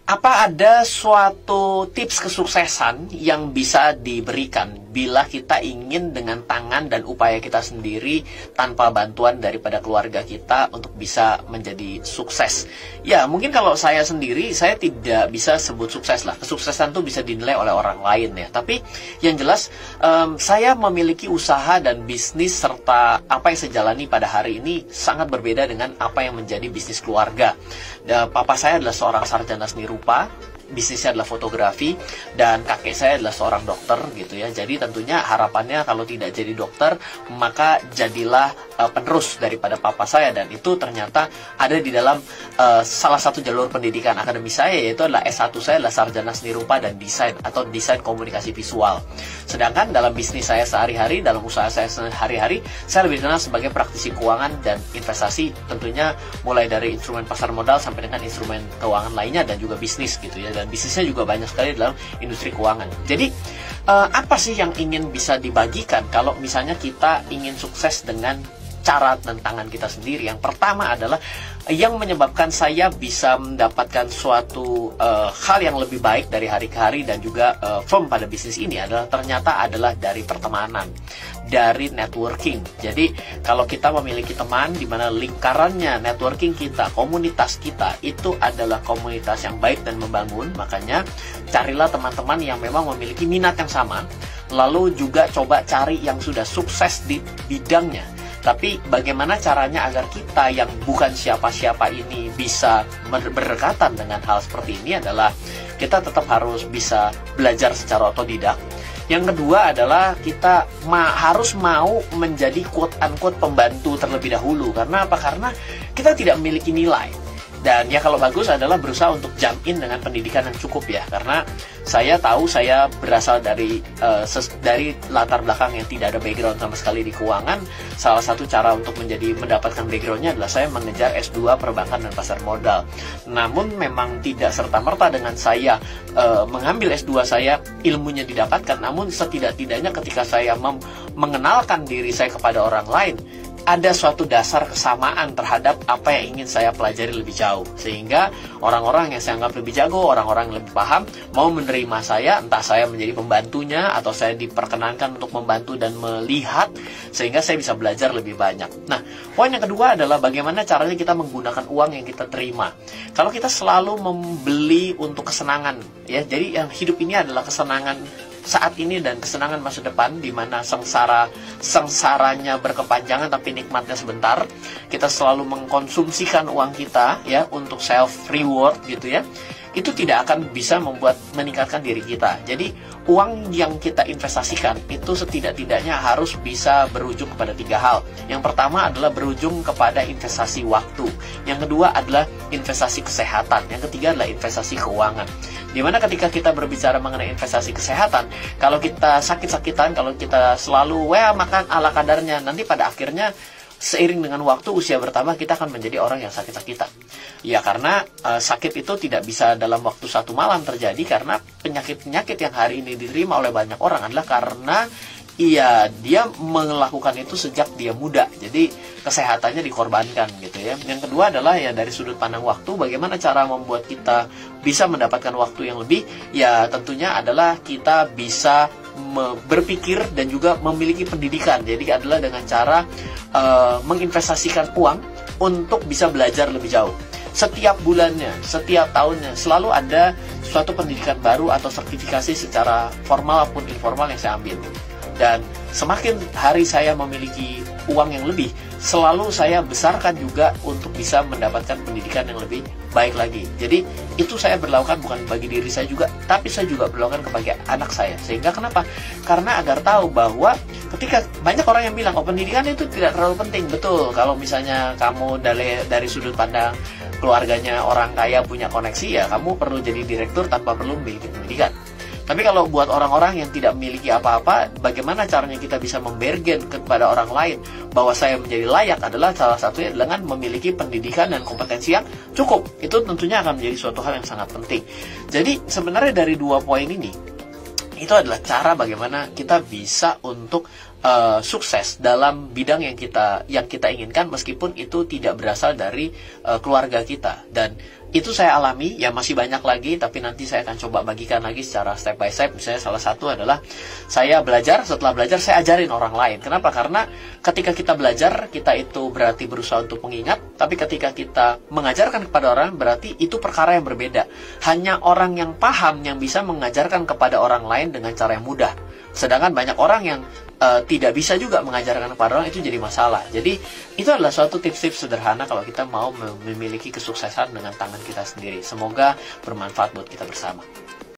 Apa ada suatu tips kesuksesan yang bisa diberikan bila kita ingin dengan tangan dan upaya kita sendiri tanpa bantuan daripada keluarga kita untuk bisa menjadi sukses? Ya, mungkin kalau saya sendiri, saya tidak bisa sebut sukses lah. Kesuksesan itu bisa dinilai oleh orang lain ya. Tapi yang jelas, saya memiliki usaha dan bisnis serta apa yang saya jalani pada hari ini sangat berbeda dengan apa yang menjadi bisnis keluarga. Papa saya adalah seorang sarjana seni rupa, bisnisnya adalah fotografi, dan kakek saya adalah seorang dokter gitu ya. Jadi tentunya harapannya kalau tidak jadi dokter, maka jadilah penerus daripada papa saya, dan itu ternyata ada di dalam salah satu jalur pendidikan akademi saya, yaitu adalah S1 saya adalah sarjana seni rupa dan desain atau desain komunikasi visual. Sedangkan dalam bisnis saya sehari-hari, dalam usaha saya sehari-hari, saya lebih dikenal sebagai praktisi keuangan dan investasi, tentunya mulai dari instrumen pasar modal sampai dengan instrumen keuangan lainnya dan juga bisnis gitu ya. Dan bisnisnya juga banyak sekali dalam industri keuangan. Jadi apa sih yang ingin bisa dibagikan kalau misalnya kita ingin sukses dengan cara dan tangan kita sendiri? Yang pertama adalah yang menyebabkan saya bisa mendapatkan suatu hal yang lebih baik dari hari ke hari dan juga firm pada bisnis ini adalah ternyata adalah dari pertemanan, dari networking. Jadi kalau kita memiliki teman di mana lingkarannya, networking kita, komunitas kita itu adalah komunitas yang baik dan membangun, makanya carilah teman-teman yang memang memiliki minat yang sama, lalu juga coba cari yang sudah sukses di bidangnya. Tapi bagaimana caranya agar kita yang bukan siapa-siapa ini bisa berdekatan dengan hal seperti ini adalah kita tetap harus bisa belajar secara otodidak. Yang kedua adalah kita harus mau menjadi quote-unquote pembantu terlebih dahulu. Karena apa? Karena kita tidak memiliki nilai. Dan ya kalau bagus adalah berusaha untuk jump in dengan pendidikan yang cukup ya. Karena saya tahu saya berasal dari latar belakang yang tidak ada background sama sekali di keuangan. Salah satu cara untuk mendapatkan backgroundnya adalah saya mengejar S2 perbankan dan pasar modal. Namun memang tidak serta-merta dengan saya mengambil S2 saya ilmunya didapatkan. Namun setidak-tidaknya ketika saya mengenalkan diri saya kepada orang lain, ada suatu dasar kesamaan terhadap apa yang ingin saya pelajari lebih jauh. Sehingga orang-orang yang saya anggap lebih jago, orang-orang yang lebih paham, mau menerima saya, entah saya menjadi pembantunya, atau saya diperkenankan untuk membantu dan melihat, sehingga saya bisa belajar lebih banyak. Nah, poin yang kedua adalah bagaimana caranya kita menggunakan uang yang kita terima. Kalau kita selalu membeli untuk kesenangan, ya, jadi yang hidup ini adalah kesenangan saat ini dan kesenangan masa depan, di mana sengsaranya berkepanjangan tapi nikmatnya sebentar. Kita selalu mengkonsumsikan uang kita ya untuk self reward gitu ya. Itu tidak akan bisa meningkatkan diri kita. Jadi uang yang kita investasikan itu setidak-tidaknya harus bisa berujung kepada 3 hal. Yang pertama adalah berujung kepada investasi waktu. Yang kedua adalah investasi kesehatan. Yang ketiga adalah investasi keuangan. Dimana ketika kita berbicara mengenai investasi kesehatan, kalau kita sakit-sakitan, kalau kita selalu makan ala kadarnya, nanti pada akhirnya seiring dengan waktu usia bertambah kita akan menjadi orang yang sakit-sakitan. Ya karena sakit itu tidak bisa dalam waktu 1 malam terjadi, karena penyakit-penyakit yang hari ini diterima oleh banyak orang adalah karena dia melakukan itu sejak dia muda. Jadi kesehatannya dikorbankan gitu ya. Yang kedua adalah ya dari sudut pandang waktu, bagaimana cara membuat kita bisa mendapatkan waktu yang lebih. Ya tentunya adalah kita bisa berpikir dan juga memiliki pendidikan. Jadi adalah dengan cara menginvestasikan uang untuk bisa belajar lebih jauh. Setiap bulannya, setiap tahunnya selalu ada suatu pendidikan baru atau sertifikasi secara formal maupun informal yang saya ambil. Dan semakin hari saya memiliki uang yang lebih, selalu saya besarkan juga untuk bisa mendapatkan pendidikan yang lebih baik lagi. Jadi itu saya berlakukan bukan bagi diri saya juga, tapi saya juga berlakukan kepada anak saya. Sehingga kenapa? Karena agar tahu bahwa ketika banyak orang yang bilang, pendidikan itu tidak terlalu penting. Betul, kalau misalnya kamu dari sudut pandang keluarganya orang kaya punya koneksi, ya kamu perlu jadi direktur tanpa perlu memiliki pendidikan. Tapi kalau buat orang-orang yang tidak memiliki apa-apa, bagaimana caranya kita bisa membergen kepada orang lain bahwa saya menjadi layak adalah salah satunya dengan memiliki pendidikan dan kompetensi yang cukup. Itu tentunya akan menjadi suatu hal yang sangat penting. Jadi sebenarnya dari 2 poin ini, itu adalah cara bagaimana kita bisa untuk sukses dalam bidang yang kita inginkan, meskipun itu tidak berasal dari keluarga kita. Dan Itu saya alami, ya masih banyak lagi, tapi nanti saya akan coba bagikan lagi secara step by step. Misalnya salah satu adalah saya belajar, setelah belajar saya ajarin orang lain. Kenapa? Karena ketika kita belajar, kita itu berarti berusaha untuk mengingat, tapi ketika kita mengajarkan kepada orang, berarti itu perkara yang berbeda. Hanya orang yang paham yang bisa mengajarkan kepada orang lain dengan cara yang mudah. Sedangkan banyak orang yang tidak bisa juga mengajarkan kepada orang, itu jadi masalah. Jadi itu adalah suatu tips-tips sederhana kalau kita mau memiliki kesuksesan dengan tangan kita sendiri. Semoga bermanfaat buat kita bersama.